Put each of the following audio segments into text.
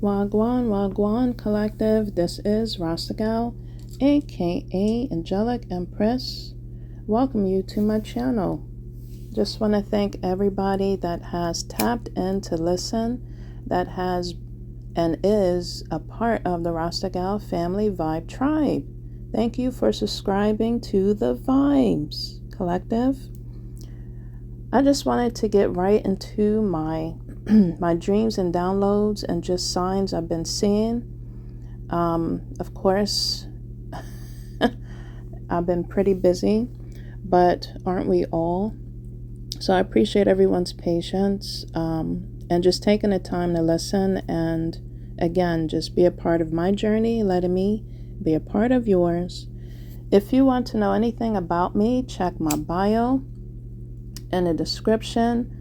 Wagwan, Wagwan Collective. This is Rasta Gal, aka Angelic Empress. Welcome you to my channel. Just want to thank everybody that has tapped in to listen, that has and is a part of the Rasta Gal Family Vibe Tribe. Thank you for subscribing to the Vibes Collective. I just wanted to get right into my my dreams and downloads and just signs I've been seeing. Of course, I've been pretty busy, but aren't we all? So I appreciate everyone's patience and just taking the time to listen and again, just be a part of my journey, letting me be a part of yours. If you want to know anything about me, check my bio in the description.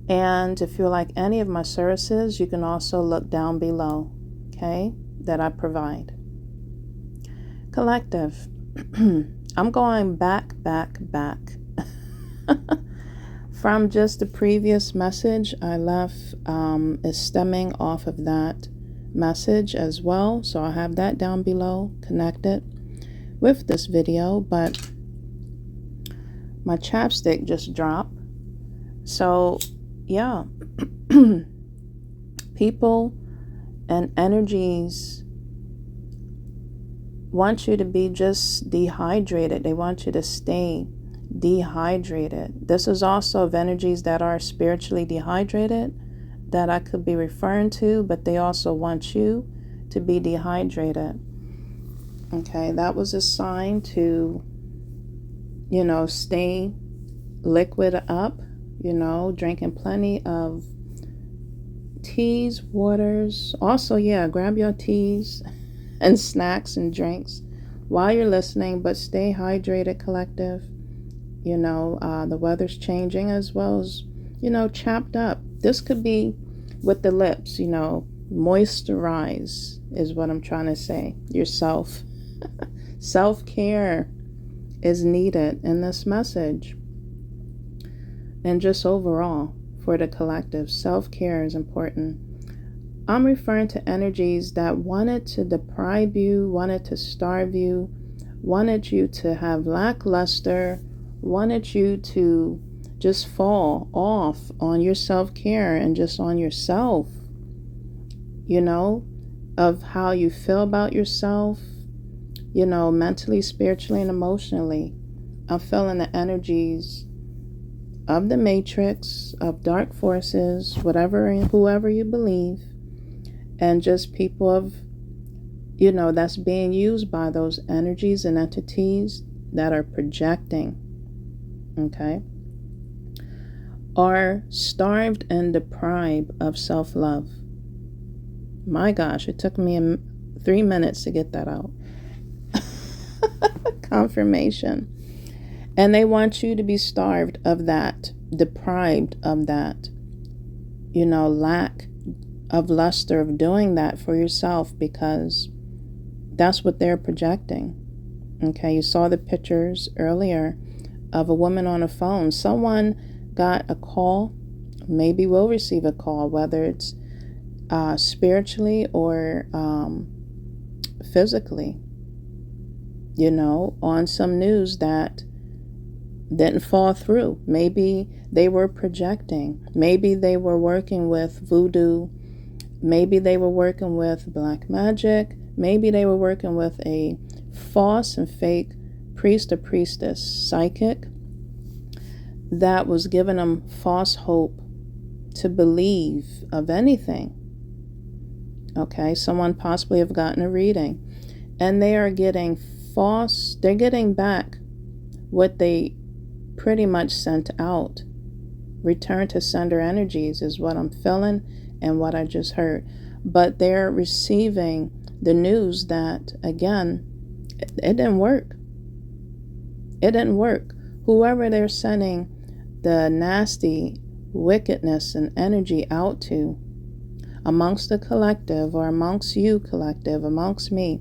And if you like any of my services, you can also look down below, okay, that I provide. Collective. I'm going back. From just the previous message I left is stemming off of that message as well. So I'll have that down below connected with this video. But my chapstick just dropped. So yeah, people and energies want you to be just dehydrated. They want you to stay dehydrated. This is also of energies that are spiritually dehydrated that I could be referring to, but they also want you to be dehydrated. Okay, that was a sign to, stay liquid up. Drinking plenty of teas, waters. Also, yeah, grab your teas and snacks and drinks while you're listening, but stay hydrated, collective. The weather's changing as well as, chapped up. This could be with the lips, moisturize is what I'm trying to say. Yourself. Self-care is needed in this message. And just overall, for the collective, self-care is important. I'm referring to energies that wanted to deprive you, wanted to starve you, wanted you to have lackluster, wanted you to just fall off on your self-care and just on yourself, of how you feel about yourself, mentally, spiritually, and emotionally. I'm feeling the energies of the matrix, of dark forces, whatever and whoever you believe, and just people of, that's being used by those energies and entities that are projecting, okay, are starved and deprived of self-love. My gosh, it took me 3 minutes to get that out. Confirmation. And they want you to be starved of that, deprived of that, lack of luster of doing that for yourself, because that's what they're projecting. Okay, you saw the pictures earlier of a woman on a phone. Someone got a call, maybe will receive a call, whether it's spiritually or physically, on some news that didn't fall through. Maybe they were projecting. Maybe they were working with voodoo. Maybe they were working with black magic. Maybe they were working with a false and fake priest or priestess, psychic, that was giving them false hope to believe of anything. Okay, someone possibly have gotten a reading, and they are getting they're getting back what they pretty much sent out. Return to sender energies is what I'm feeling and what I just heard. But they're receiving the news that, again, it didn't work. It didn't work. Whoever they're sending the nasty wickedness and energy out to, amongst the collective or amongst you, collective, amongst me,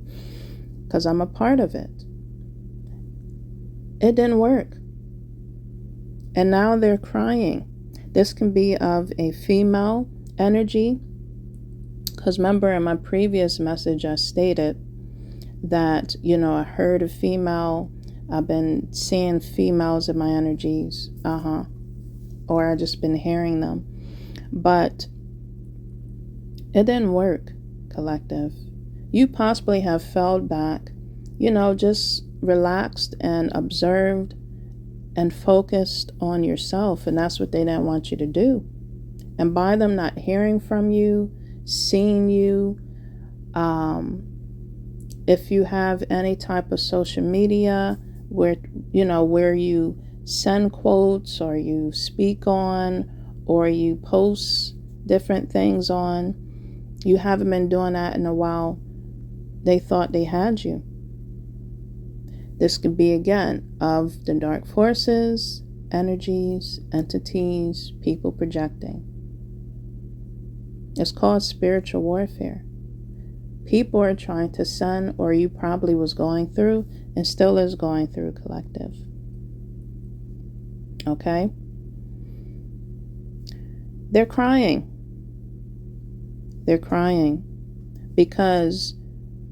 because I'm a part of it, it didn't work. And now they're crying. This can be of a female energy, Because remember, in my previous message, I stated that, a herd of female, I've been seeing females in my energies, or I just been hearing them. But it didn't work, collective. You possibly have fell back, just relaxed and observed and focused on yourself, and that's what they didn't want you to do. And by them not hearing from you, seeing you, if you have any type of social media where you send quotes or you speak on or you post different things on, you haven't been doing that in a while, they thought they had you. This could be, again, of the dark forces, energies, entities, people projecting. It's called spiritual warfare. People are trying to send, or you probably was going through and still is going through, collective. Okay? They're crying. They're crying because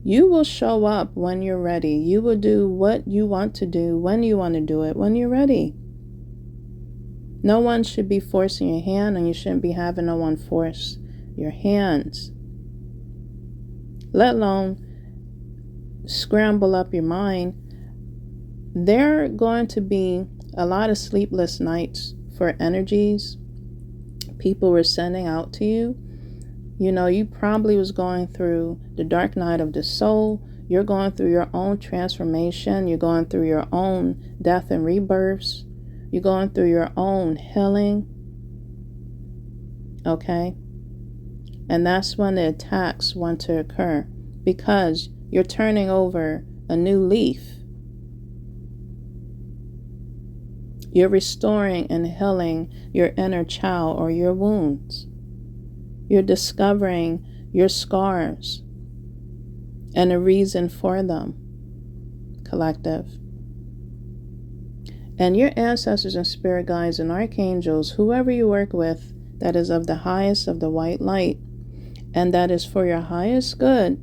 you will show up when you're ready. You will do what you want to do when you want to do it, when you're ready. No one should be forcing your hand, and you shouldn't be having no one force your hands. Let alone scramble up your mind. There are going to be a lot of sleepless nights for energies people were sending out to you. You probably was going through the dark night of the soul. You're going through your own transformation. You're going through your own death and rebirths. You're going through your own healing. Okay? And that's when the attacks want to occur, because you're turning over a new leaf. You're restoring and healing your inner child or your wounds. You're discovering your scars and a reason for them, collective. And your ancestors and spirit guides and archangels, whoever you work with, that is of the highest of the white light, and that is for your highest good,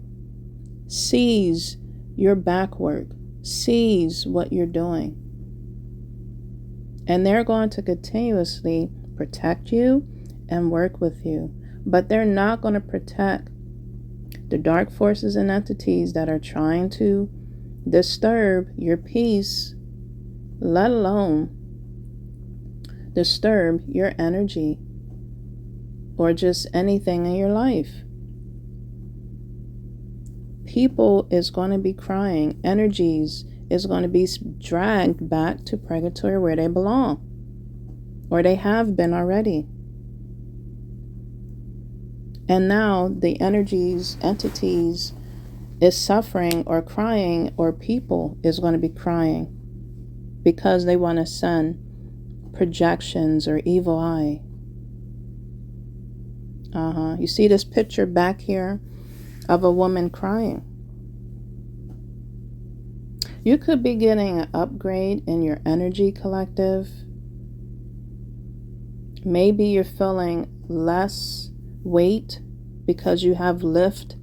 sees your back work, sees what you're doing. And they're going to continuously protect you and work with you. But they're not going to protect the dark forces and entities that are trying to disturb your peace, let alone disturb your energy or just anything in your life. People is going to be crying. Energies is going to be dragged back to purgatory where they belong, or they have been already. And now the energies, entities is suffering or crying, or people is going to be crying because they want to send projections or evil eye. You see this picture back here of a woman crying. You could be getting an upgrade in your energy, collective. Maybe you're feeling less weight because you have lift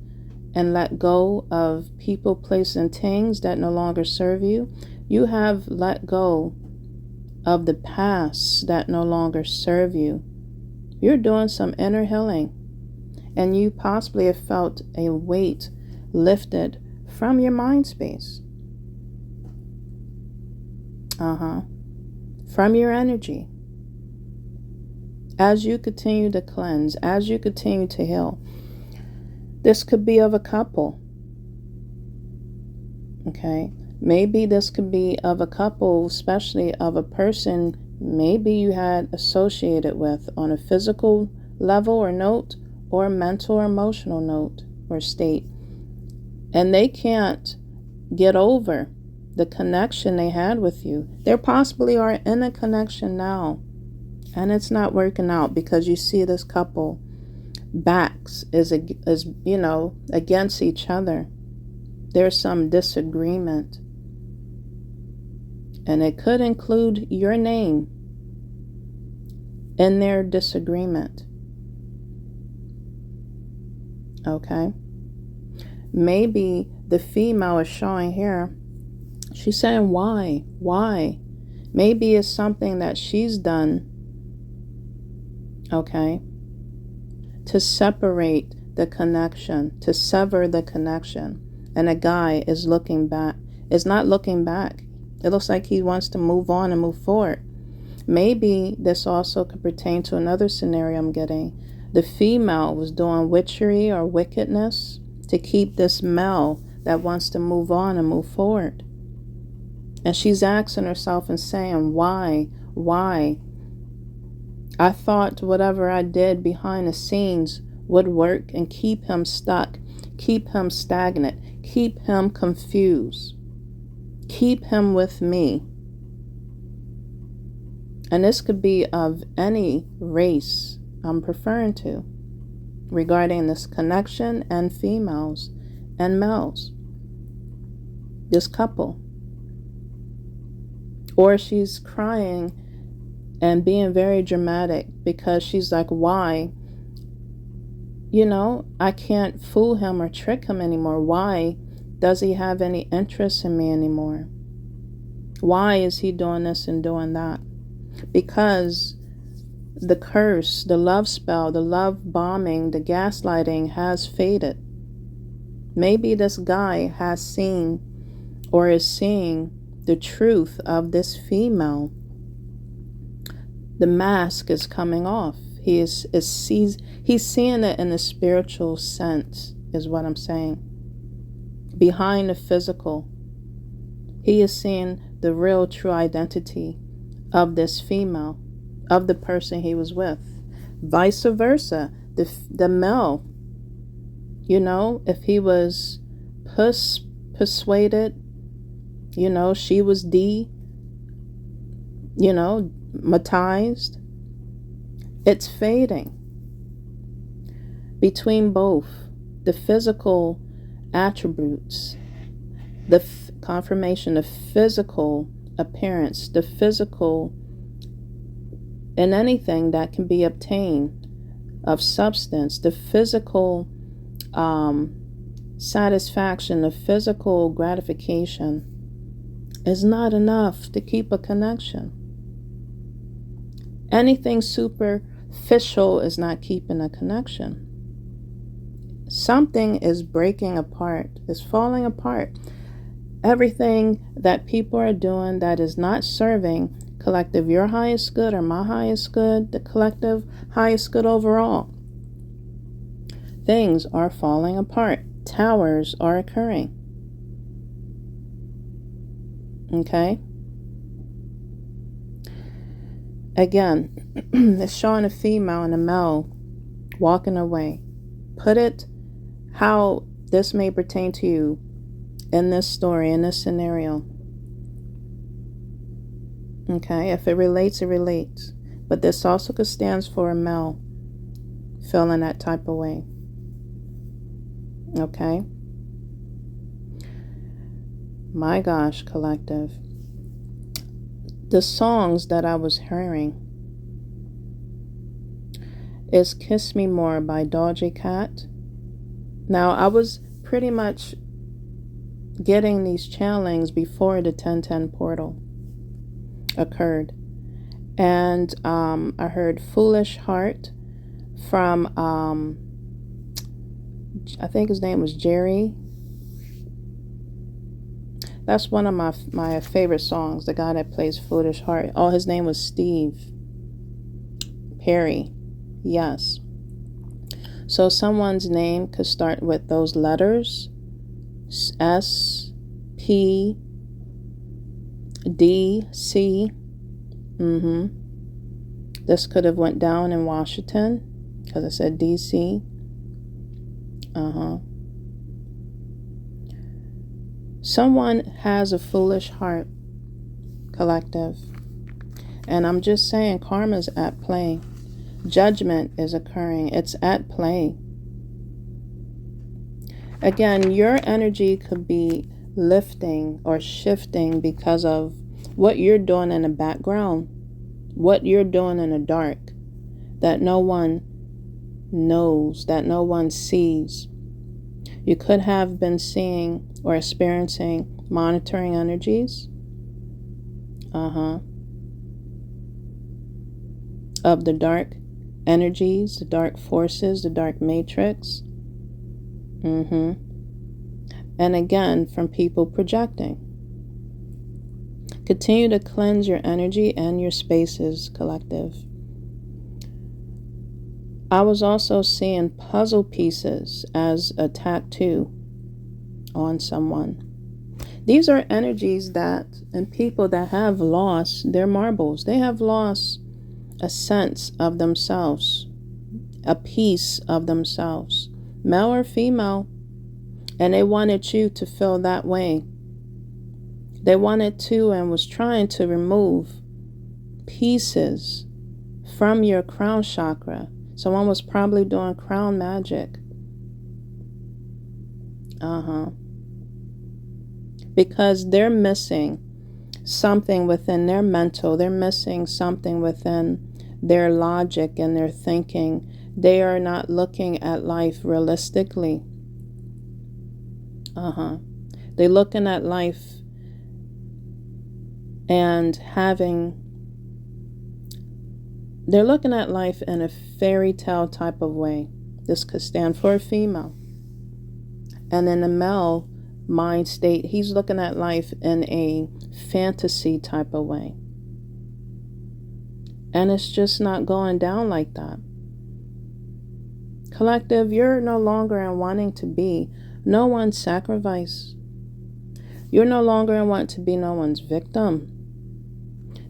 and let go of people, places, and things that no longer serve you. You have let go of the past that no longer serve you. You're doing some inner healing, and you possibly have felt a weight lifted from your mind space. From your energy. As you continue to cleanse, as you continue to heal. This could be of a couple. Okay? Maybe this could be of a couple, especially of a person maybe you had associated with on a physical level or note, or a mental or emotional note or state. And they can't get over the connection they had with you. They possibly are in a connection now, and it's not working out because you see this couple backs is against each other. There's some disagreement, and it could include your name in their disagreement. Okay? Maybe the female is showing here. She's saying, why? Why? Maybe it's something that she's done, okay, to separate the connection, to sever the connection. And a guy is looking back, is not looking back. It looks like he wants to move on and move forward. Maybe this also could pertain to another scenario I'm getting. The female was doing witchery or wickedness to keep this male that wants to move on and move forward. And she's asking herself and saying, why? Why? I thought whatever I did behind the scenes would work and keep him stuck, keep him stagnant, keep him confused, keep him with me. And this could be of any race I'm referring to regarding this connection and females and males, this couple. Or she's crying and being very dramatic because she's like, why? You know, I can't fool him or trick him anymore. Why does he have any interest in me anymore? Why is he doing this and doing that? Because the curse, the love spell, the love bombing, the gaslighting has faded. Maybe this guy has seen or is seeing the truth of this female. The mask is coming off. He's seeing it in the spiritual sense, is what I'm saying. Behind the physical, he is seeing the real true identity of this female, of the person he was with. Vice versa, the male, you know, if he was persuaded, you know, she was matized, it's fading. Between both, the physical attributes, the confirmation, the physical appearance, the physical, and anything that can be obtained of substance, the physical satisfaction, the physical gratification is not enough to keep a connection. Anything superficial is not keeping a connection. Something is breaking apart, is falling apart. Everything that people are doing that is not serving collective, your highest good or my highest good, the collective highest good overall. Things are falling apart. Towers are occurring. Okay? Again, it's showing a female and a male walking away. Put it how this may pertain to you in this story, in this scenario. Okay, if it relates, it relates. But this also could stand for a male feeling that type of way. Okay? My gosh, collective. The songs that I was hearing is Kiss Me More by Doja Cat. Now, I was pretty much getting these channelings before the 1010 portal occurred. And I heard Foolish Heart from, I think his name was Jerry. That's one of my favorite songs, the guy that plays Foolish Heart. Oh, his name was Steve Perry. Yes. So someone's name could start with those letters. S, P, D, C. This could have went down in Washington because I said DC. Someone has a foolish heart, collective. And I'm just saying, karma's at play. Judgment is occurring. It's at play. Again, your energy could be lifting or shifting because of what you're doing in the background, what you're doing in the dark, that no one knows, that no one sees. You could have been seeing or experiencing monitoring energies. Of the dark energies, the dark forces, the dark matrix. And again, from people projecting. Continue to cleanse your energy and your spaces, collective. I was also seeing puzzle pieces as a tattoo on someone. These are energies that, and people that have lost their marbles. They have lost a sense of themselves, a piece of themselves, male or female, and they wanted you to feel that way. They wanted to and was trying to remove pieces from your crown chakra. Someone was probably doing crown magic. Because they're missing something within their mental. They're missing something within their logic and their thinking. They are not looking at life realistically. They're looking at life and they're looking at life in a fairy tale type of way. This could stand for a female. And in the male mind state, he's looking at life in a fantasy type of way. And it's just not going down like that. Collective, you're no longer in wanting to be no one's sacrifice. You're no longer in wanting to be no one's victim.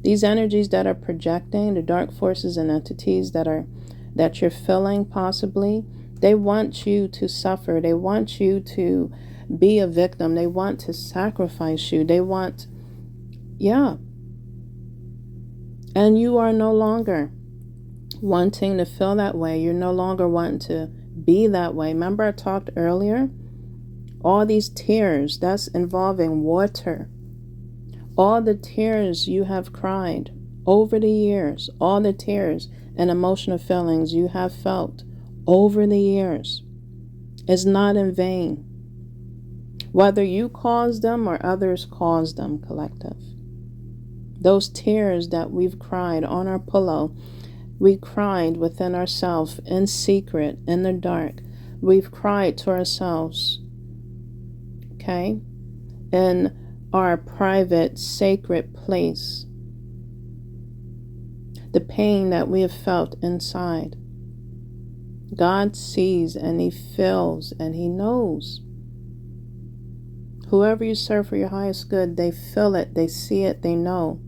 These energies that are projecting, the dark forces and entities that you're feeling possibly, they want you to suffer. They want you to be a victim. They want to sacrifice you. They want, And you are no longer wanting to feel that way. You're no longer wanting to be that way. Remember I talked earlier? All these tears, that's involving water. All the tears you have cried over the years, all the tears and emotional feelings you have felt over the years is not in vain. Whether you caused them or others caused them, collective. Those tears that we've cried on our pillow, we cried within ourselves in secret, in the dark. We've cried to ourselves, okay, in our private, sacred place. The pain that we have felt inside. God sees and He feels and He knows. Whoever you serve for your highest good, they feel it, they see it, they know.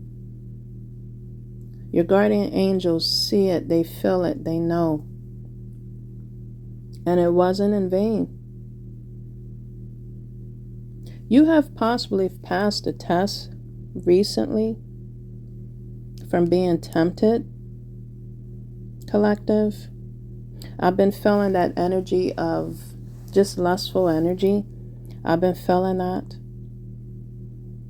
Your guardian angels see it, they feel it, they know. And it wasn't in vain. You have possibly passed a test recently from being tempted, collective. I've been feeling that energy of just lustful energy. I've been feeling that.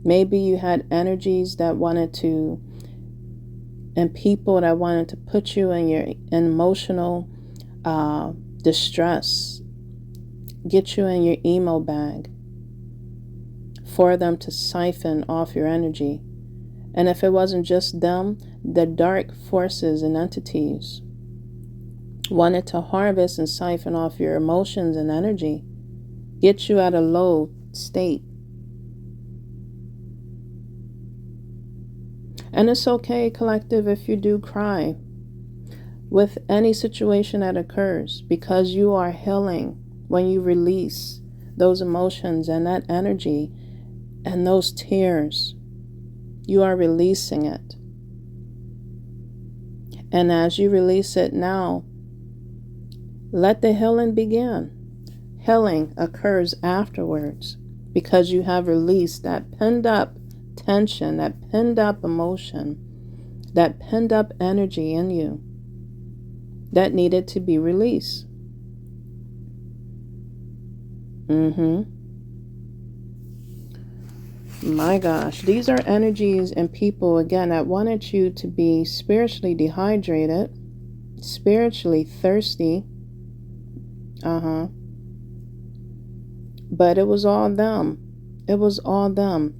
Maybe you had energies that wanted to, and people that wanted to put you in your emotional distress, get you in your emo bag, for them to siphon off your energy. And if it wasn't just them, the dark forces and entities wanted to harvest and siphon off your emotions and energy, get you at a low state. And it's okay, collective, if you do cry with any situation that occurs, because you are healing when you release those emotions and that energy and those tears. You are releasing it. And as you release it now, let the healing begin. Healing occurs afterwards because you have released that pinned up tension, that pinned up emotion, that pinned up energy in you that needed to be released. My gosh, these are energies and people, again, that wanted you to be spiritually dehydrated, spiritually thirsty, Uh-huh. But it was all them. It was all them.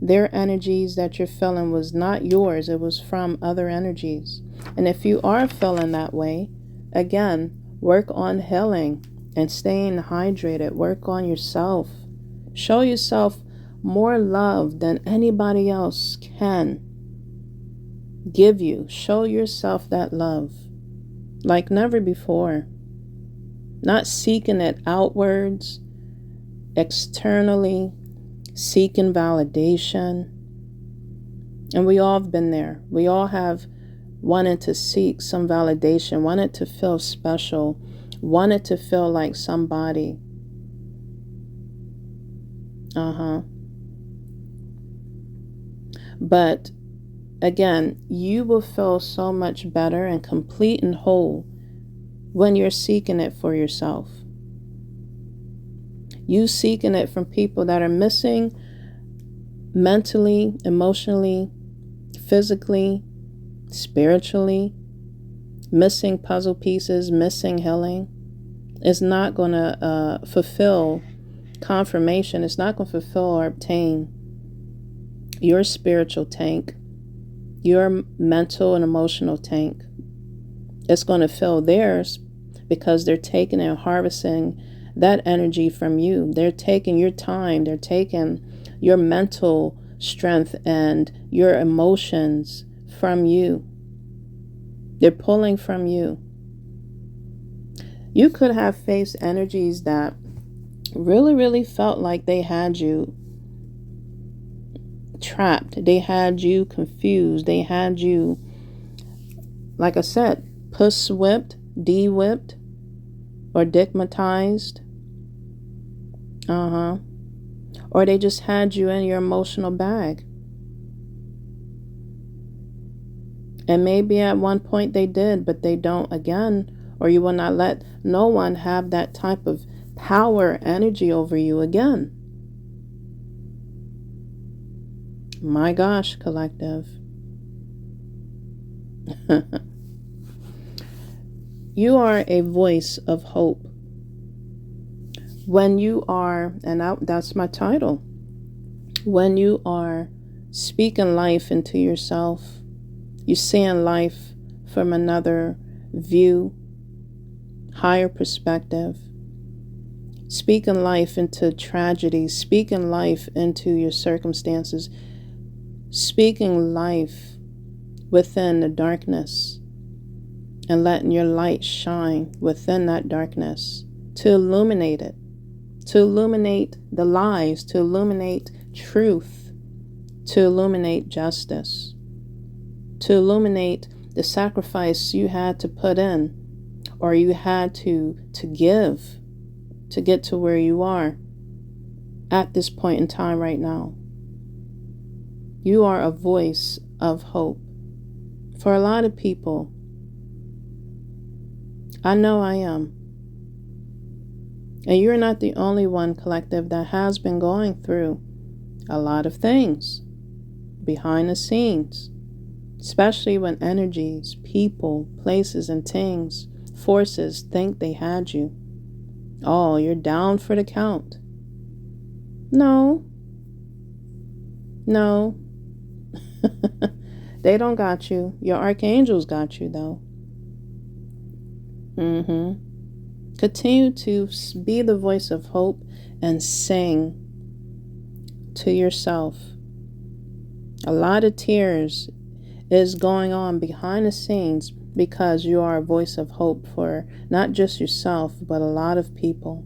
Their energies that you're feeling was not yours. It was from other energies. And if you are feeling that way, again, work on healing and staying hydrated. Work on yourself. Show yourself more love than anybody else can give you. Show yourself that love like never before. Not seeking it outwards, externally, seeking validation. And we all have been there. We all have wanted to seek some validation, wanted to feel special, wanted to feel like somebody. But again, you will feel so much better and complete and whole when you're seeking it for yourself. You seeking it from people that are missing mentally, emotionally, physically, spiritually, missing puzzle pieces, missing healing, is not going to fulfill confirmation. It's not going to fulfill or obtain your spiritual tank, your mental and emotional tank. It's going to fill theirs because they're taking and harvesting that energy from you. They're taking your time. They're taking your mental strength and your emotions from you. They're pulling from you. You could have faced energies that really, really felt like they had you trapped. They had you confused. They had you, like I said, puss whipped, de-whipped, or digmatized. Or they just had you in your emotional bag. And maybe at one point they did, but they don't again. Or you will not let no one have that type of power, energy over you again. My gosh, collective. You are a voice of hope. When you are, and that's my title, when you are speaking life into yourself, you're seeing life from another view, higher perspective, speaking life into tragedy, speaking life into your circumstances, speaking life within the darkness, and letting your light shine within that darkness to illuminate it, to illuminate the lies, to illuminate truth, to illuminate justice, to illuminate the sacrifice you had to put in or you had to give to get to where you are at this point in time right now. You are a voice of hope for a lot of people. I know I am. And you're not the only one, collective, that has been going through a lot of things behind the scenes, especially when energies, people, places, and things, forces think they had you. Oh, you're down for the count. No. They don't got you. Your archangels got you, though. Continue to be the voice of hope and sing to yourself. A lot of tears is going on behind the scenes because you are a voice of hope for not just yourself, but a lot of people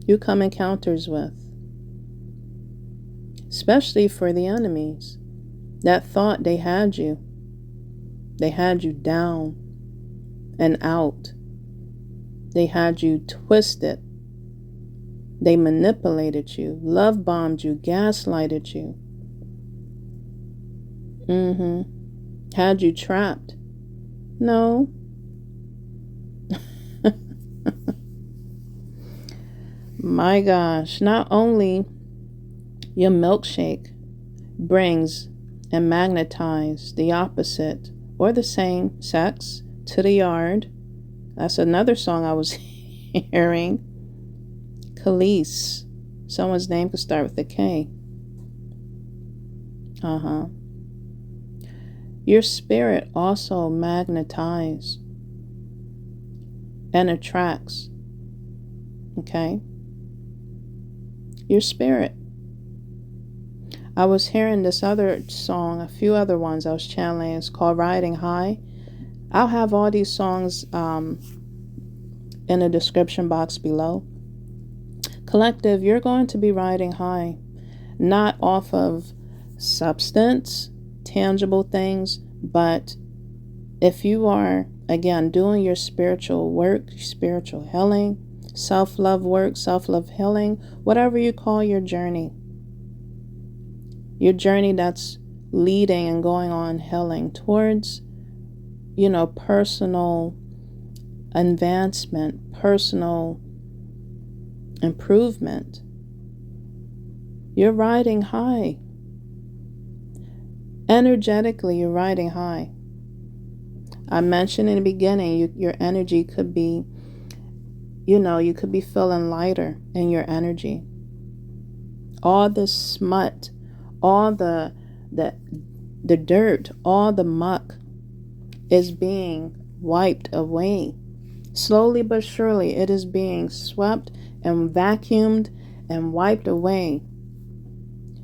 you come encounters with, especially for the enemies that thought they had you. They had you down and out. They had you twisted. They manipulated you, love bombed you, gaslighted you. Had you trapped. No. My gosh, not only your milkshake brings and magnetizes the opposite or the same sex to the yard. That's another song I was hearing Khalees. Someone's name could start with a K. Your spirit also magnetizes and attracts. Okay? Your spirit. I was hearing this other song, a few other ones I was channeling. It's called Riding High. I'll have all these songs in the description box below. Collective, you're going to be riding high, not off of substance, tangible things, but if you are, again, doing your spiritual work, spiritual healing, self-love work, self-love healing, whatever you call your journey that's leading and going on healing towards, personal advancement, personal improvement, you're riding high. Energetically, you're riding high. I mentioned in the beginning, your energy could be, you could be feeling lighter in your energy. All the smut, all the dirt, all the muck is being wiped away. Slowly but surely, it is being swept and vacuumed and wiped away.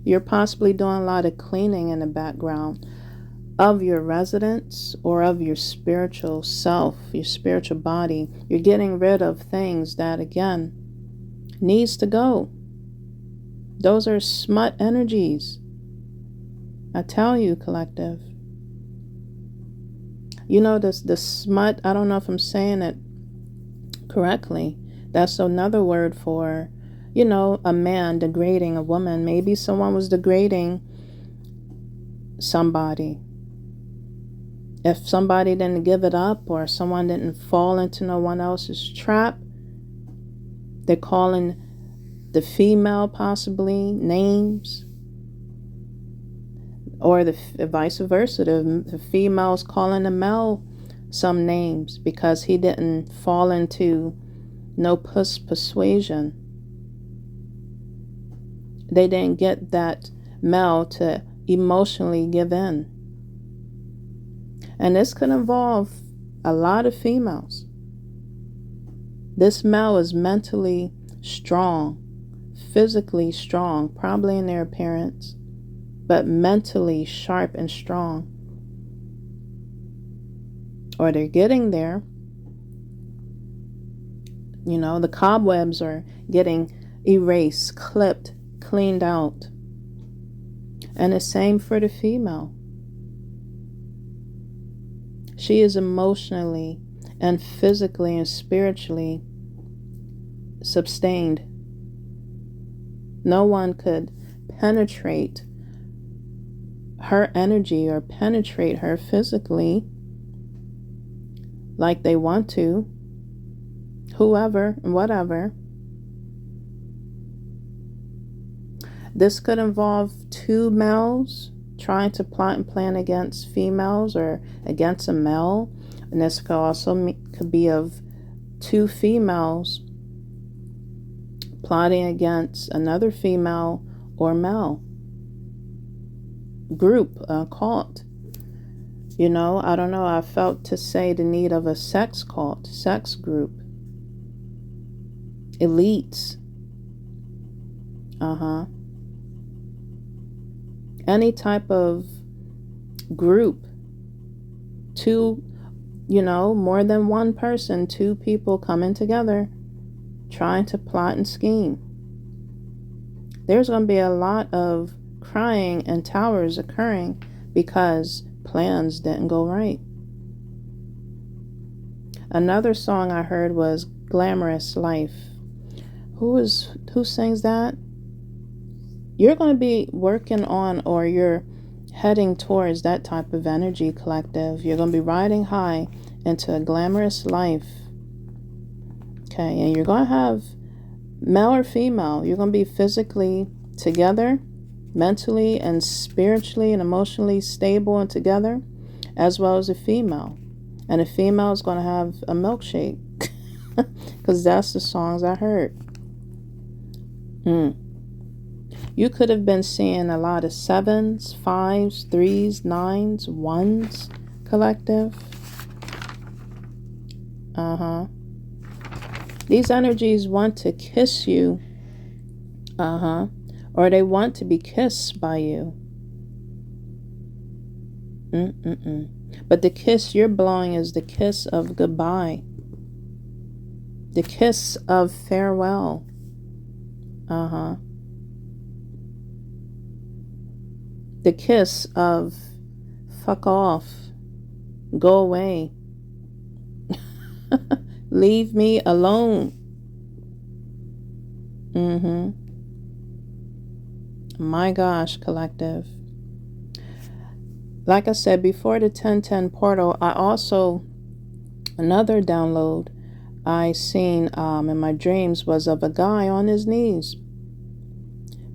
You're possibly doing a lot of cleaning in the background of your residence or of your spiritual self, your spiritual body. You're getting rid of things that, again, needs to go. Those are smut energies. I tell you, collective. The smut, I don't know if I'm saying it correctly. That's another word for, a man degrading a woman. Maybe someone was degrading somebody. If somebody didn't give it up or someone didn't fall into no one else's trap, they're calling the female possibly names. Or the vice versa, the female's calling the male some names because he didn't fall into no persuasion. They didn't get that male to emotionally give in. And this could involve a lot of females. This male is mentally strong, physically strong, probably in their appearance, but mentally sharp and strong. Or they're getting there. The cobwebs are getting erased, clipped, cleaned out. And the same for the female. She is emotionally and physically and spiritually sustained. No one could penetrate her energy or penetrate her physically like they want to, whoever and whatever. This could involve two males trying to plot and plan against females or against a male, and this could also could be of two females plotting against another female or male group, cult. I don't know, I felt to say the need of a sex cult, sex group, elites, any type of group, two, more than one person, two people coming together, trying to plot and scheme. There's going to be a lot of crying and towers occurring because plans didn't go right. Another song I heard was Glamorous Life. Who sings that? You're going to be working on, or you're heading towards that type of energy, collective. You're going to be riding high into a glamorous life. Okay, and you're going to have male or female. You're going to be physically together, mentally and spiritually and emotionally stable and together, as well as a female. And a female is going to have a milkshake. Because that's the songs I heard. You could have been seeing a lot of 7s, 5s, 3s, 9s, 1s, collective. These energies want to kiss you. Or they want to be kissed by you. But the kiss you're blowing is the kiss of goodbye. The kiss of farewell. The kiss of fuck off. Go away. Leave me alone. My gosh, collective. Like I said, before the 1010 portal, I also, another download I seen in my dreams was of a guy on his knees,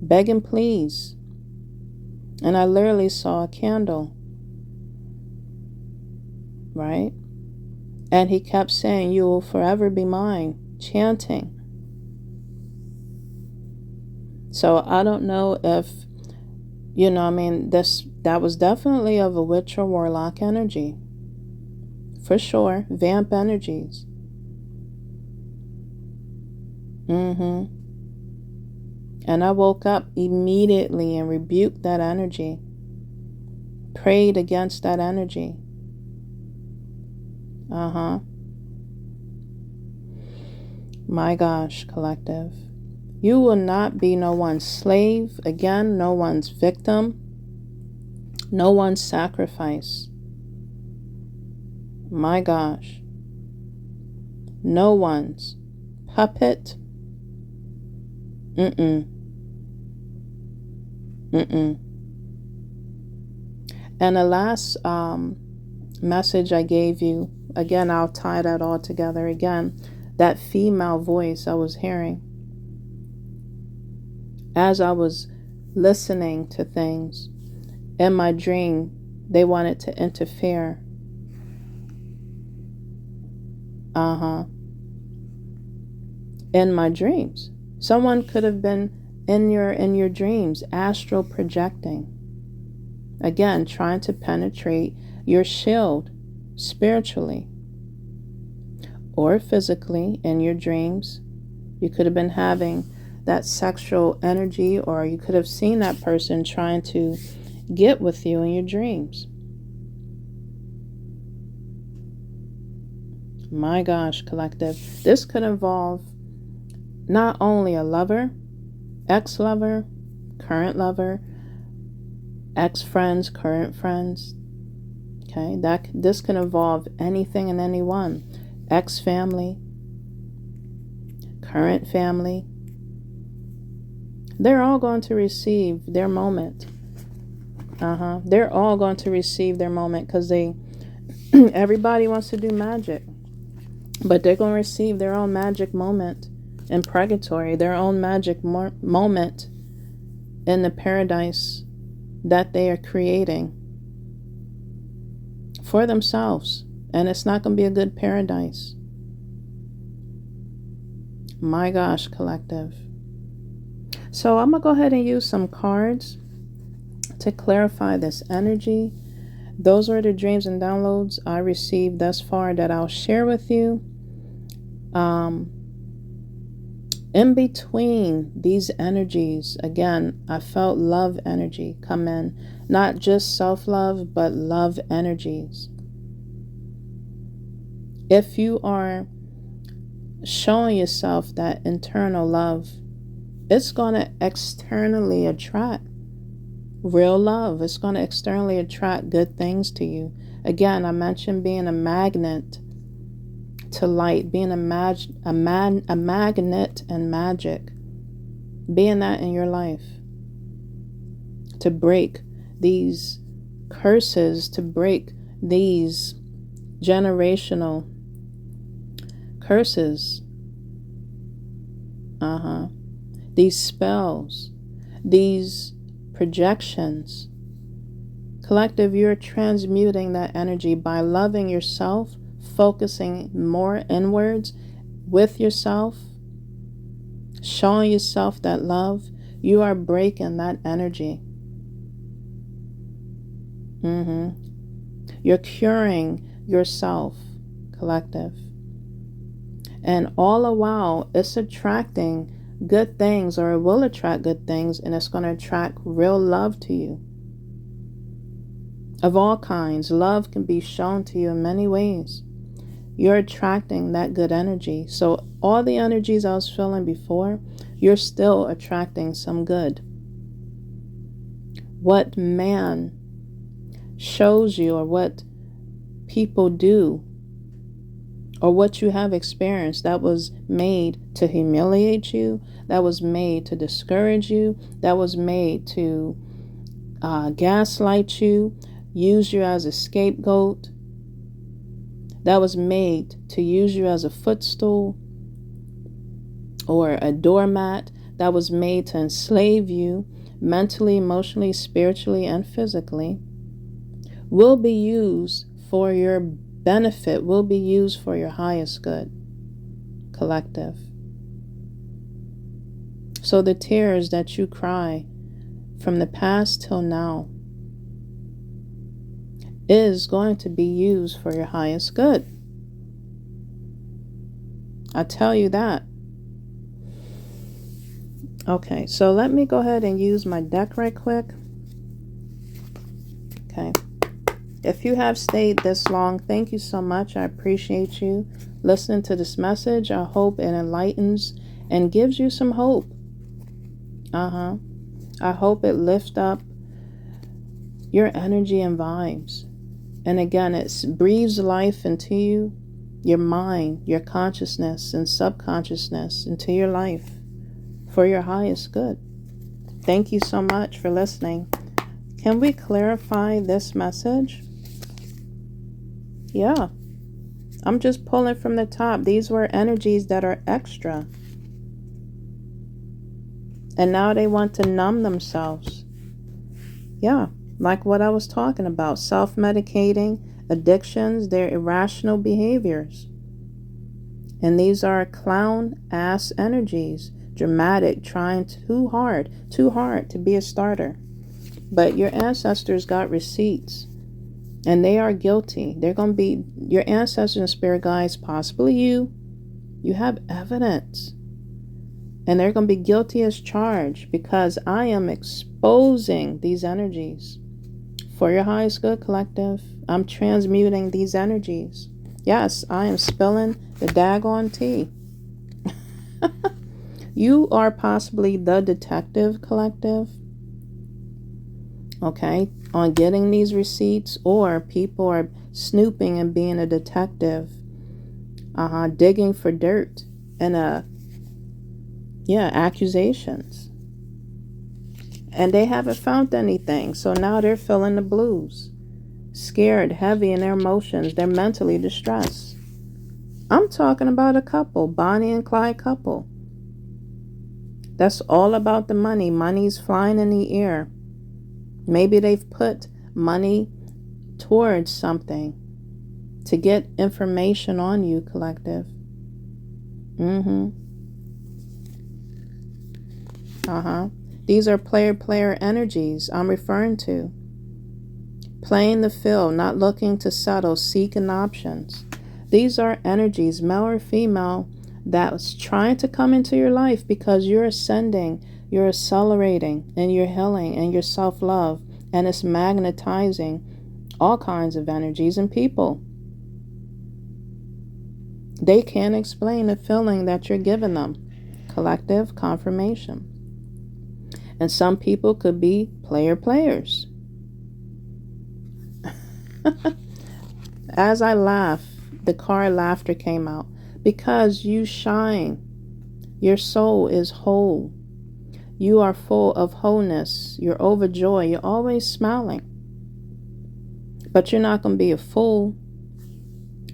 begging please. And I literally saw a candle, right? And he kept saying, "You will forever be mine," chanting. So I don't know if, that was definitely of a witch or warlock energy. For sure. Vamp energies. And I woke up immediately and rebuked that energy. Prayed against that energy. My gosh, collective. You will not be no one's slave. Again, no one's victim. No one's sacrifice. My gosh. No one's puppet. And the last message I gave you, again, I'll tie that all together again. That female voice I was hearing as I was listening to things in my dream, they wanted to interfere. In my dreams. Someone could have been in your dreams, astral projecting. Again, trying to penetrate your shield spiritually or physically in your dreams. You could have been having that sexual energy, or you could have seen that person trying to get with you in your dreams. My gosh, collective. This could involve not only a lover, ex-lover, current lover, ex-friends, current friends. Okay, this can involve anything and anyone. Ex-family, current family. They're all going to receive their moment. They're all going to receive their moment because everybody wants to do magic. But they're going to receive their own magic moment in purgatory, their own magic moment in the paradise that they are creating for themselves. And it's not going to be a good paradise. My gosh, collective. So I'm going to go ahead and use some cards to clarify this energy. Those are the dreams and downloads I received thus far that I'll share with you. In between these energies, again, I felt love energy come in. Not just self-love, but love energies. If you are showing yourself that internal love, it's going to externally attract real love. It's going to externally attract good things to you. Again, I mentioned being a magnet to light, being a magnet and magic. Being that in your life. To break these curses, to break these generational curses. These spells, these projections. Collective, you're transmuting that energy by loving yourself, focusing more inwards. with yourself, showing yourself that love, you are breaking that energy. You're curing yourself, collective. And all the while, it's attracting good things, or it will attract good things, and it's going to attract real love to you. Of all kinds, love can be shown to you in many ways. You're attracting that good energy. So all the energies I was feeling before, you're still attracting some good. What man shows you, or what people do, or what you have experienced that was made to humiliate you, that was made to discourage you, that was made to gaslight you, use you as a scapegoat, that was made to use you as a footstool or a doormat, that was made to enslave you mentally, emotionally, spiritually, and physically, will be used for your benefit, will be used for your highest good, collective. So the tears that you cry from the past till now is going to be used for your highest good. I tell you that. Okay, so let me go ahead and use my deck right quick. Okay. If you have stayed this long, thank you so much. I appreciate you listening to this message. I hope it enlightens and gives you some hope. I hope it lifts up your energy and vibes. And again, it breathes life into you, your mind, your consciousness, and subconsciousness into your life for your highest good. Thank you so much for listening. Can we clarify this message? Yeah. I'm just pulling from the top. These were energies that are extra. And now they want to numb themselves. Yeah. Like what I was talking about, self-medicating, addictions, they're irrational behaviors. And these are clown-ass energies, dramatic, trying too hard to be a starter. But your ancestors got receipts, and they are guilty. They're going to be, your ancestors and spirit guides, possibly you have evidence. And they're going to be guilty as charged, because I am exposing these energies. For your highest good, collective, I'm transmuting these energies. Yes, I am spilling the daggone tea. You are possibly the detective, collective. Okay, on getting these receipts, or people are snooping and being a detective. Digging for dirt and accusations. And they haven't found anything. So now they're feeling the blues. Scared, heavy in their emotions. They're mentally distressed. I'm talking about a couple, Bonnie and Clyde couple. That's all about the money. Money's flying in the air. Maybe they've put money towards something to get information on you, collective. These are player energies I'm referring to. Playing the field, not looking to settle, seeking options. These are energies, male or female, that's trying to come into your life because you're ascending, you're accelerating, and you're healing, and your self-love, and it's magnetizing all kinds of energies and people. They can't explain the feeling that you're giving them. Collective confirmation. And some people could be players. As I laugh, the car laughter came out. Because you shine. Your soul is whole. You are full of wholeness. You're overjoyed. You're always smiling. But you're not going to be a fool.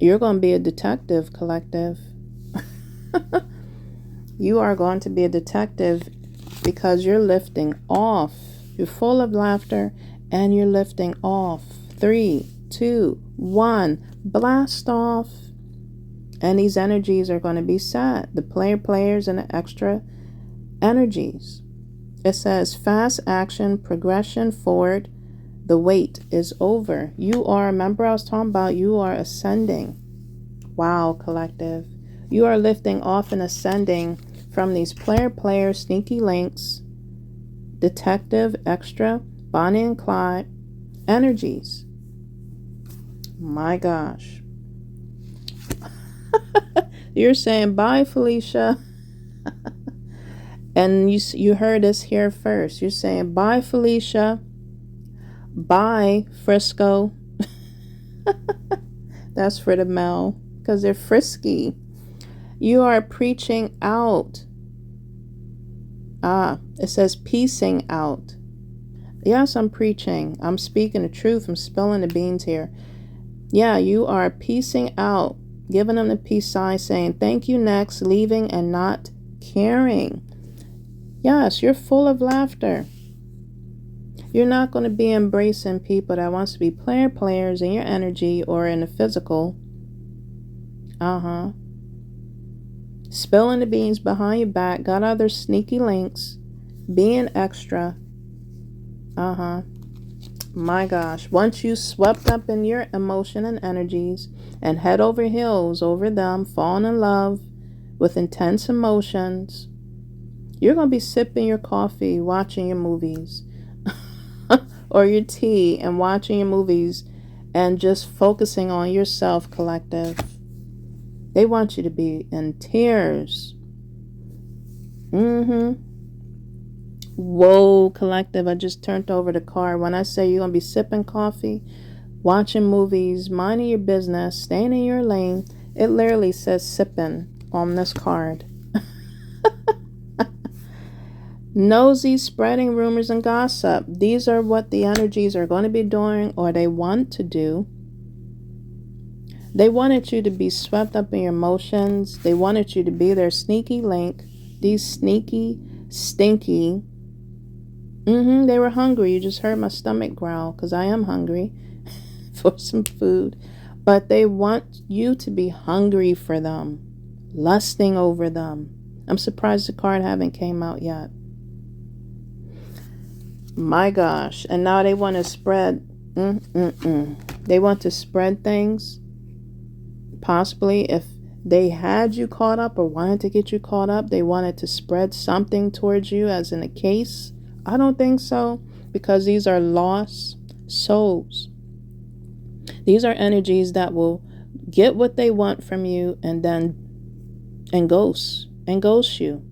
You're going to be a detective, collective. You are going to be a detective because you're lifting off. You're full of laughter and you're lifting off. 3, 2, 1. Blast off. And these energies are going to be set. The players and the extra energies. It says fast action, progression forward. The wait is over. You are, remember I was talking about, you are ascending. Wow, collective. You are lifting off and ascending from these player, sneaky links, detective, extra, Bonnie and Clyde energies. My gosh. You're saying bye, Felicia. And you heard us here first. You're saying bye, Felicia. Bye, Frisco. That's for the male, because they're frisky. You are preaching out. It says piecing out. Yes, I'm preaching. I'm speaking the truth. I'm spilling the beans here. Yeah, you are piecing out, giving them the peace sign, saying thank you next, leaving and not caring. Yes, you're full of laughter. You're not going to be embracing people that wants to be players in your energy or in the physical. Spilling the beans behind your back, got other sneaky links, being extra. My gosh. Once you swept up in your emotion and energies and head over heels over them, falling in love with intense emotions, you're going to be sipping your coffee, watching your movies, or your tea and watching your movies and just focusing on yourself, collective. They want you to be in tears. Whoa, collective. I just turned over the card. When I say you're going to be sipping coffee, watching movies, minding your business, staying in your lane, it literally says sipping on this card. Nosy, spreading rumors and gossip. These are what the energies are going to be doing, or they want to do. They wanted you to be swept up in your emotions. They wanted you to be their sneaky link. These sneaky, stinky. They were hungry. You just heard my stomach growl because I am hungry for some food. But they want you to be hungry for them, lusting over them. I'm surprised the card haven't came out yet. My gosh. And now they want to spread. They want to spread things. Possibly if they had you caught up or wanted to get you caught up, they wanted to spread something towards you as in a case. I don't think so, because these are lost souls. These are energies that will get what they want from you and ghost you.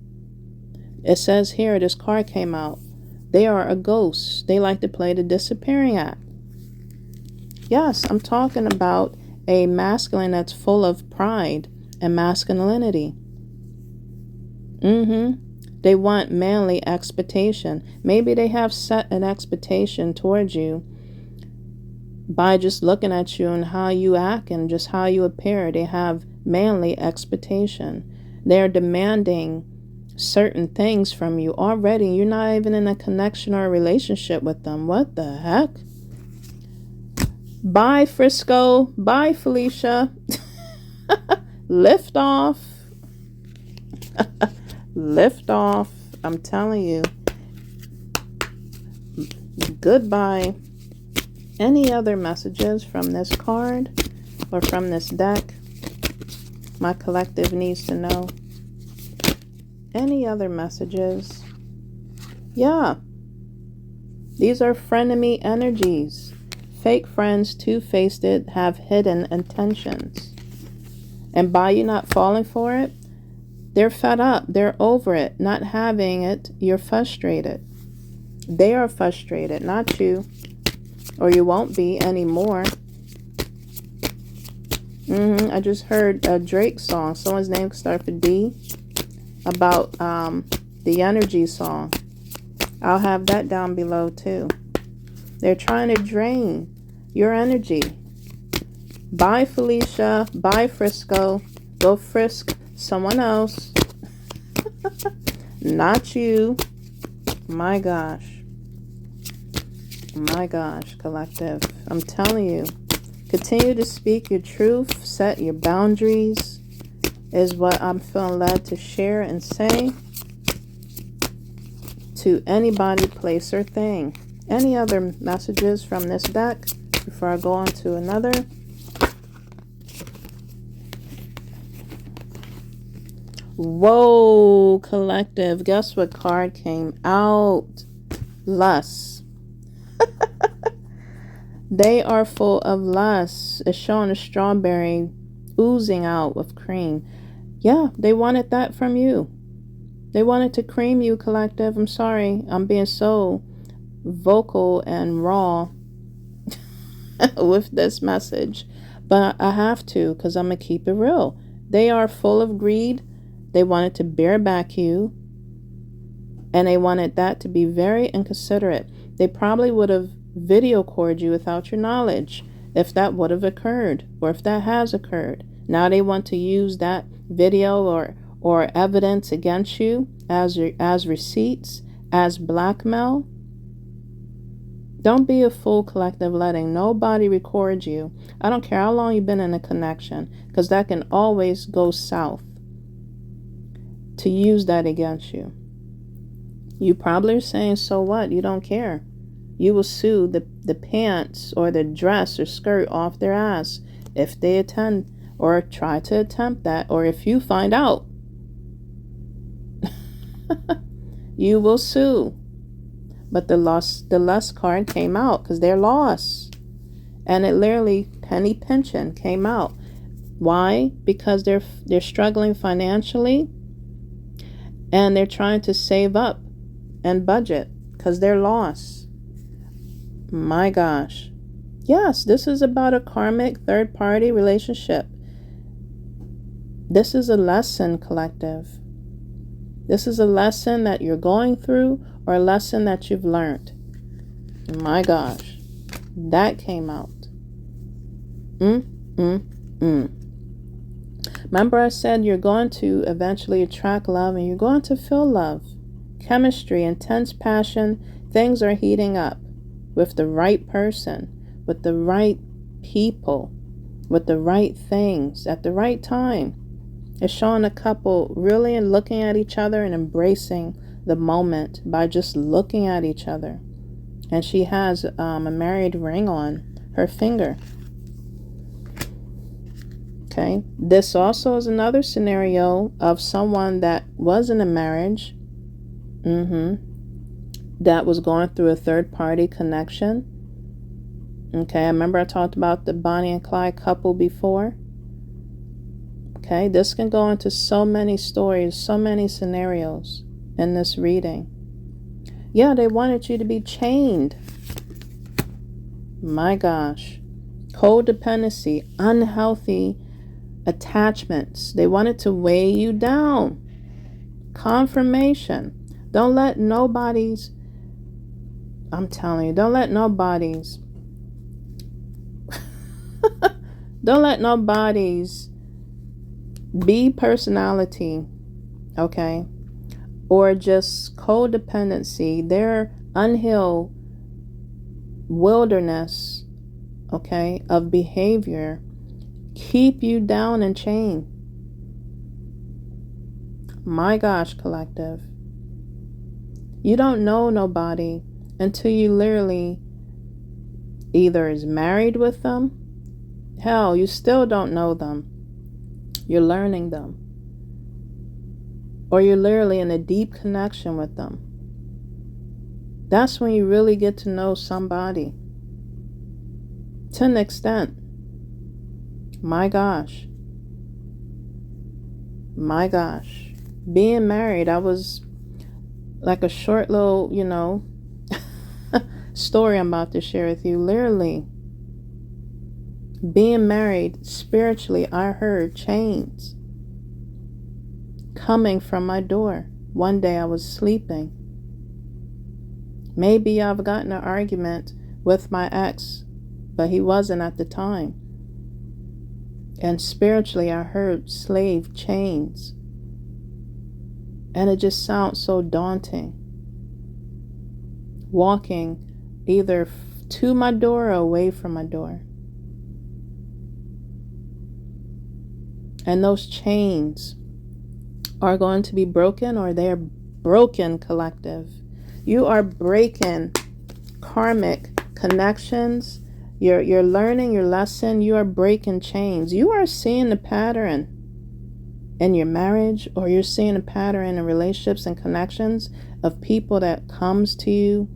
It says here, this card came out. They are a ghost. They like to play the disappearing act. Yes, I'm talking about a masculine that's full of pride and masculinity. They want manly expectation. Maybe they have set an expectation towards you by just looking at you and how you act and just how you appear. They have manly expectation. They're demanding certain things from you already. You're not even in a connection or a relationship with them. What the heck? Bye, Frisco. Bye, Felicia. Lift off. Lift off. I'm telling you. Goodbye. Any other messages from this card or from this deck? My collective needs to know. Any other messages? Yeah. These are frenemy energies. Fake friends, two-faced, have hidden intentions. And by you not falling for it, they're fed up. They're over it. Not having it, you're frustrated. They are frustrated, not you. Or you won't be anymore. I just heard a Drake song. Someone's name starts with D. About the energy song. I'll have that down below too. They're trying to drain your energy. Bye, Felicia. Bye, Frisco. Go frisk someone else. Not you. My gosh. My gosh, collective. I'm telling you. Continue to speak your truth. Set your boundaries. is what I'm feeling led to share and say to anybody, place, or thing. Any other messages from this deck before I go on to another? Whoa, collective. Guess what card came out? Lust. They are full of lust. It's showing a strawberry oozing out with cream. Yeah, they wanted that from you. They wanted to cream you, collective. I'm sorry. I'm being so vocal and raw with this message. But I have to, because I'm going to keep it real. They are full of greed. They wanted to bareback you. And they wanted that to be very inconsiderate. They probably would have video called you without your knowledge if that would have occurred, or if that has occurred. Now they want to use that video or evidence against you as receipts, as blackmail. Don't be a fool, collective, letting nobody record you. I don't care how long you've been in a connection, because that can always go south to use that against you. You probably are saying, so what? You don't care. You will sue the pants or the dress or skirt off their ass if they attend or try to attempt that, or if you find out. You will sue. But the lust card came out because they're lost. And it literally, penny pinching, came out. Why? Because they're struggling financially, and they're trying to save up and budget because they're lost. My gosh. Yes, this is about a karmic third-party relationship. This is a lesson, collective. This is a lesson that you're going through, or a lesson that you've learned. My gosh. That came out. Remember I said you're going to eventually attract love, and you're going to feel love. Chemistry, intense passion. Things are heating up with the right person, with the right people, with the right things at the right time. It's showing a couple really looking at each other and embracing the moment by just looking at each other. And she has a married ring on her finger. Okay, this also is another scenario of someone that was in a marriage, that was going through a third-party connection. Okay, I remember I talked about the Bonnie and Clyde couple before. Okay, this can go into so many stories, so many scenarios in this reading. Yeah, they wanted you to be chained. My gosh. Codependency, unhealthy attachments. They wanted to weigh you down. Confirmation. Don't let nobody's, I'm telling you, don't let nobody's be personality, okay, or just codependency, their unhealed wilderness, okay, of behavior, keep you down and chain. My gosh, collective. You don't know nobody until you literally either is married with them. Hell, you still don't know them. You're learning them. Or you're literally in a deep connection with them. That's when you really get to know somebody. To an extent. My gosh. My gosh. Being married, I was like a short little, story I'm about to share with you. Literally. Being married, spiritually, I heard chains coming from my door. One day I was sleeping. Maybe I've gotten an argument with my ex, but he wasn't at the time. And spiritually, I heard slave chains. And it just sounds so daunting. Walking either to my door or away from my door. And those chains are going to be broken, or they're broken, collective. You are breaking karmic connections. You're learning your lesson. You are breaking chains. You are seeing the pattern in your marriage, or you're seeing a pattern in relationships and connections of people that comes to you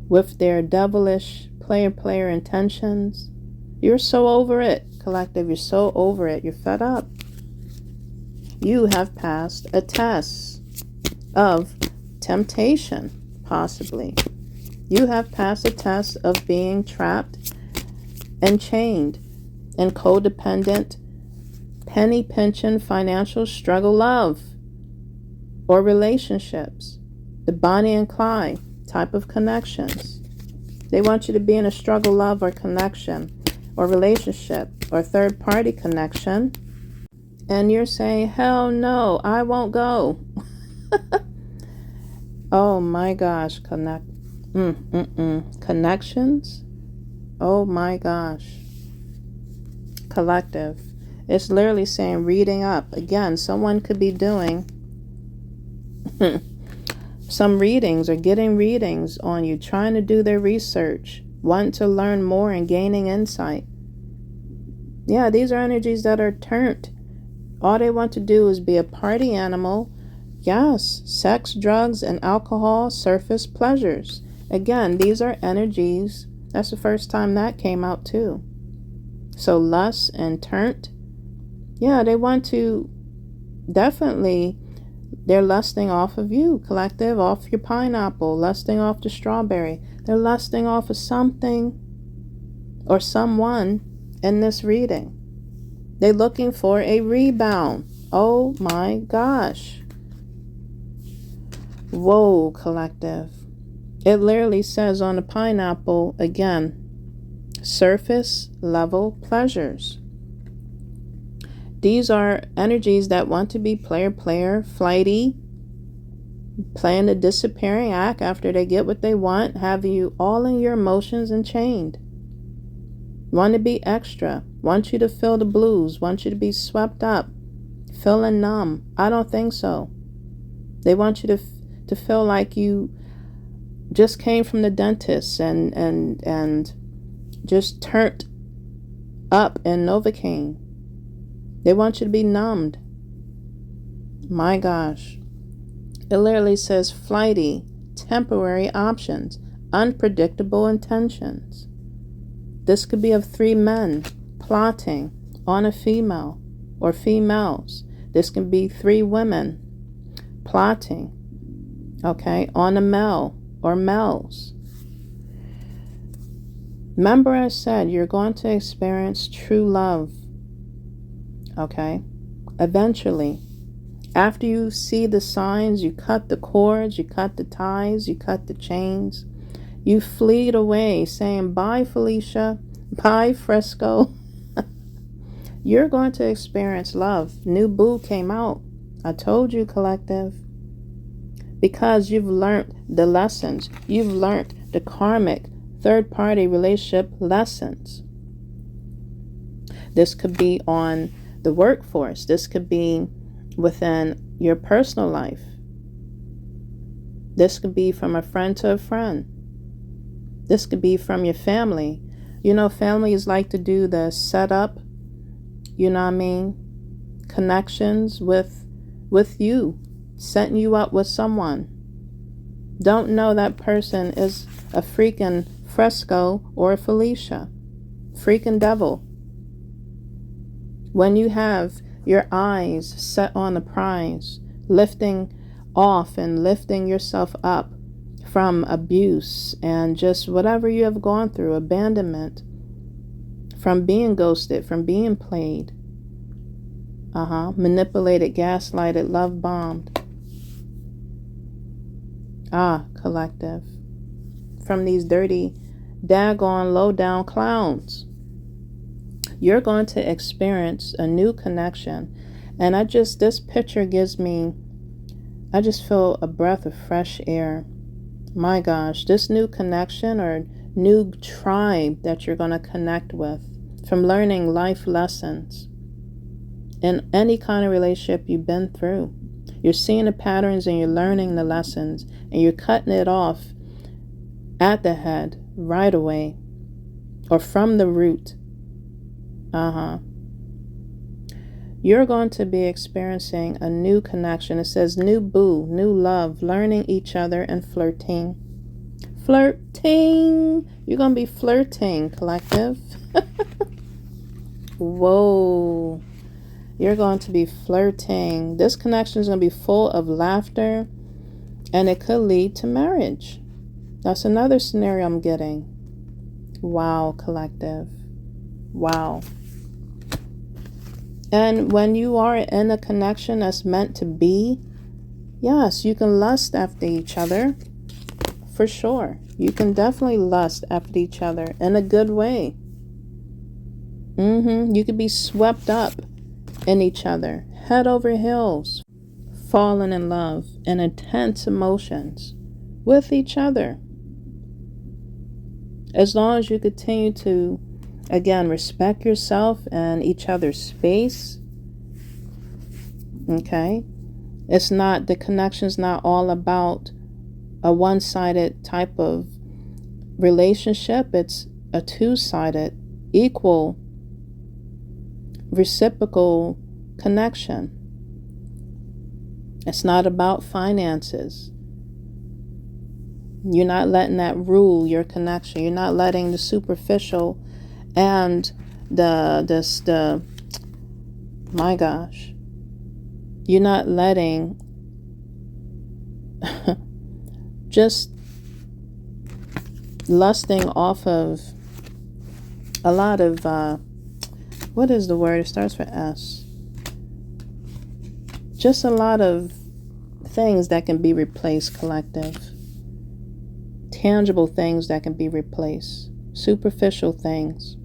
with their devilish player intentions. You're so over it, collective. You're so over it. You're fed up. You have passed a test of temptation, possibly. You have passed a test of being trapped and chained in codependent, penny pinching, financial struggle love or relationships. The Bonnie and Clyde type of connections. They want you to be in a struggle love or connection or relationship or third party connection. And you're saying, hell no, I won't go. Oh my gosh, connections. Oh my gosh. Collective. It's literally saying reading up. Again, someone could be doing some readings or getting readings on you, trying to do their research, wanting to learn more and gaining insight. Yeah, these are energies that are turned. All they want to do is be a party animal. Yes, sex, drugs, and alcohol, surface pleasures. Again, these are energies. That's the first time that came out too. So lust and turnt. Yeah, they want to definitely, they're lusting off of you, collective, off your pineapple, lusting off the strawberry. They're lusting off of something or someone in this reading. They're looking for a rebound. Oh my gosh. Whoa, collective. It literally says on the pineapple, again, surface level pleasures. These are energies that want to be player, flighty, playing the disappearing act after they get what they want, have you all in your emotions and chained. Want to be extra, want you to feel the blues, want you to be swept up, feeling numb. I don't think so. They want you to feel like you just came from the dentist and just turned up in Novocaine. They want you to be numbed. My gosh. It literally says flighty, temporary options, unpredictable intentions. This could be of 3 men plotting on a female or females. This can be 3 women plotting, okay, on a male or males. Remember I said you're going to experience true love, okay? Eventually, after you see the signs, you cut the cords, you cut the ties, you cut the chains, you fleed away saying, bye Felicia, bye Fresco. You're going to experience love. New boo came out. I told you, collective. Because you've learned the lessons. You've learned the karmic third-party relationship lessons. This could be on the workforce. This could be within your personal life. This could be from a friend to a friend. This could be from your family. You know, families like to do the setup, you know what I mean, connections with you, setting you up with someone. Don't know that person is a freaking Fresco or a Felicia. Freaking devil. When you have your eyes set on the prize, lifting off and lifting yourself up from abuse and just whatever you have gone through, abandonment, from being ghosted, from being played, manipulated, gaslighted, love bombed. Collective. From these dirty, daggone, low down clowns. You're going to experience a new connection. And this picture gives me, I just feel a breath of fresh air. My gosh, this new connection or new tribe that you're going to connect with from learning life lessons. in any kind of relationship you've been through. You're seeing the patterns and you're learning the lessons, and you're cutting it off at the head right away, or from the root. You're going to be experiencing a new connection. It says new boo, new love, learning each other, and flirting. Flirting. You're going to be flirting, collective. Whoa. You're going to be flirting. This connection is going to be full of laughter, and it could lead to marriage. That's another scenario I'm getting. Wow, collective. Wow. And when you are in a connection that's meant to be, yes, you can lust after each other. For sure. You can definitely lust after each other in a good way. You could be swept up in each other, head over heels, falling in love and intense emotions with each other. As long as you continue to, again, respect yourself and each other's space. Okay? It's not, the connection's not all about a one-sided type of relationship. It's a two-sided, equal, reciprocal connection. It's not about finances. You're not letting that rule your connection. You're not letting the superficial and the my gosh, you're not letting just lusting off of a lot of what is the word? It starts with S. Just a lot of things that can be replaced, collective. Tangible things that can be replaced. Superficial things.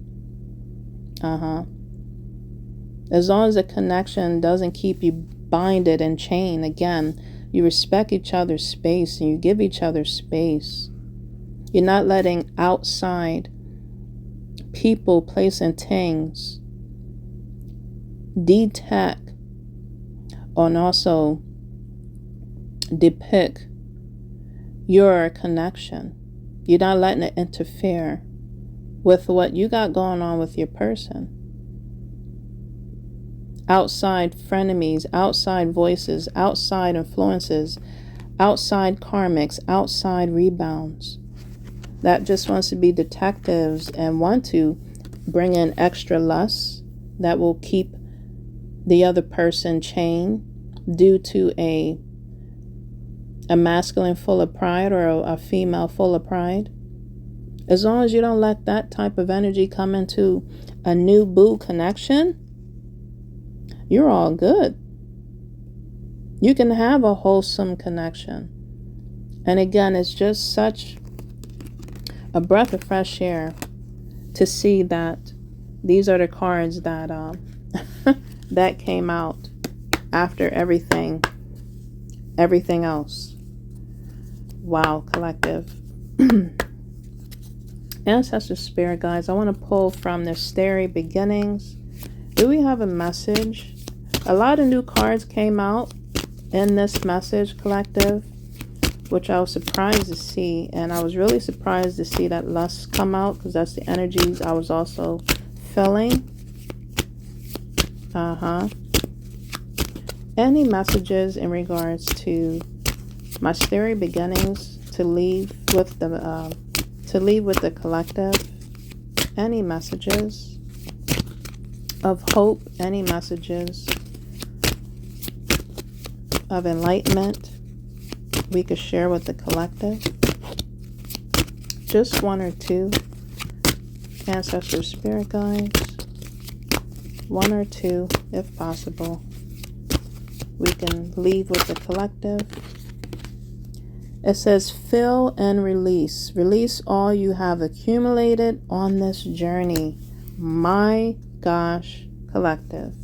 As long as the connection doesn't keep you binded and chained, again, you respect each other's space and you give each other space. You're not letting outside people, place, and things detect and also depict your connection. You're not letting it interfere with what you got going on with your person. Outside frenemies, outside voices, outside influences, outside karmics, outside rebounds that just wants to be detectives and want to bring in extra lust that will keep the other person chained due to a masculine full of pride or a female full of pride. As long as you don't let that type of energy come into a new boo connection, you're all good. You can have a wholesome connection. And again, it's just such a breath of fresh air to see that these are the cards that that came out after everything else. Wow, collective. Ancestor spirit guides, I want to pull from the Starry beginnings. Do we have a message? A lot of new cards came out in this message, collective, which I was surprised to see. And I was really surprised to see that lust come out, because that's the energies I was also feeling. Any messages in regards to my Starry beginnings to leave with the collective? Any messages of hope? Any messages of enlightenment we could share with the collective? Just one or two. Ancestor spirit guides. One or two, if possible. We can leave with the collective. It says, fill and release. Release all you have accumulated on this journey. My gosh, collective.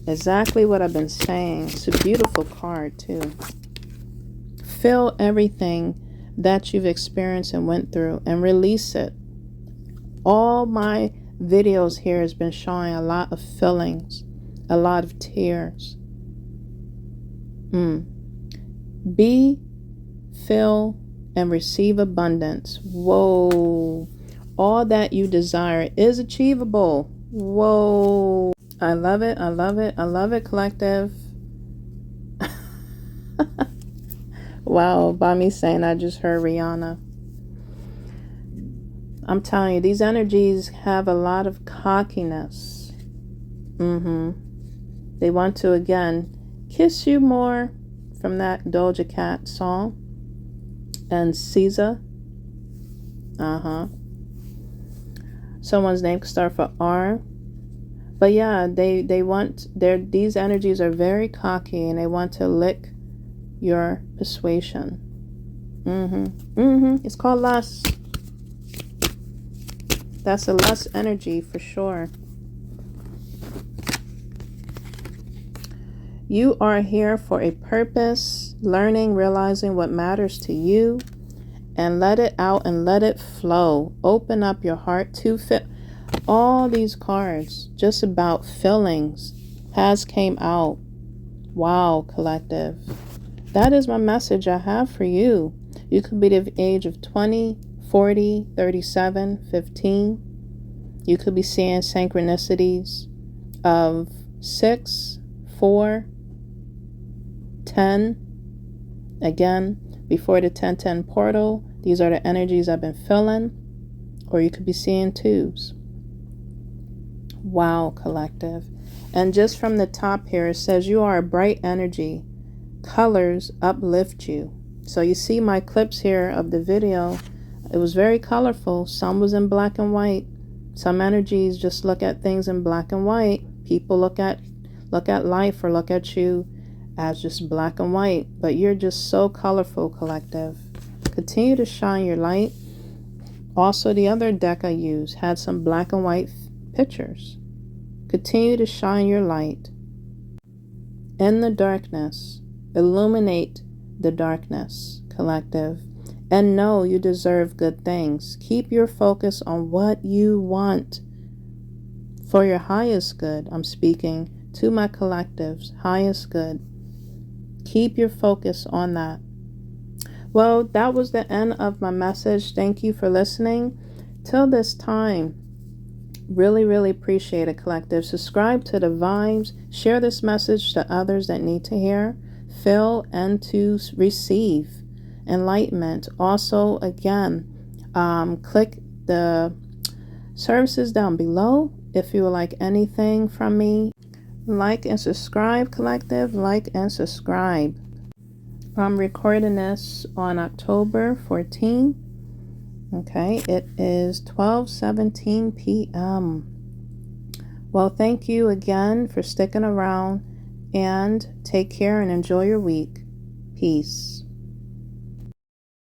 Exactly what I've been saying. It's a beautiful card, too. Fill everything that you've experienced and went through and release it. All my videos here has been showing a lot of fillings. a lot of tears. Be, feel, and receive abundance. Whoa. All that you desire is achievable. Whoa. I love it. I love it. I love it, collective. Wow, by me saying I just heard Rihanna. I'm telling you, these energies have a lot of cockiness. They want to, again, kiss you more, from that Doja Cat song. And SZA. Someone's name could start for R. But yeah, they want these energies are very cocky, and they want to lick your persuasion. It's called lust. That's a lust energy for sure. You are here for a purpose, learning, realizing what matters to you, and let it out and let it flow. Open up your heart to fit. All these cards just about feelings has came out. Wow, collective. That is my message I have for you. You could be the age of 20, 40, 37, 15. You could be seeing synchronicities of 6, 4, 10. Again, before the 1010 portal, these are the energies I've been feeling. Or you could be seeing 2s. Wow, collective. And just from the top here, it says you are a bright energy. Colors uplift you. So you see my clips here of the video. It was very colorful. Some was in black and white. Some energies just look at things in black and white. People look at life or look at you as just black and white. But you're just so colorful, collective. Continue to shine your light. Also, the other deck I used had some black and white pictures. Continue to shine your light. In the darkness, illuminate the darkness, collective. And know you deserve good things. Keep your focus on what you want for your highest good. I'm speaking to my collectives, highest good. Keep your focus on that. Well, that was the end of my message. Thank you for listening. Till this time, really appreciate it, collective. Subscribe to the vibes. Share this message to others that need to hear, feel, and to receive enlightenment. Also, again, click the services down below if you would like anything from me. Like and subscribe, collective. Like and subscribe. I'm recording this on October 14. Okay, it is 12:17 p.m. Well, thank you again for sticking around, and take care and enjoy your week. Peace.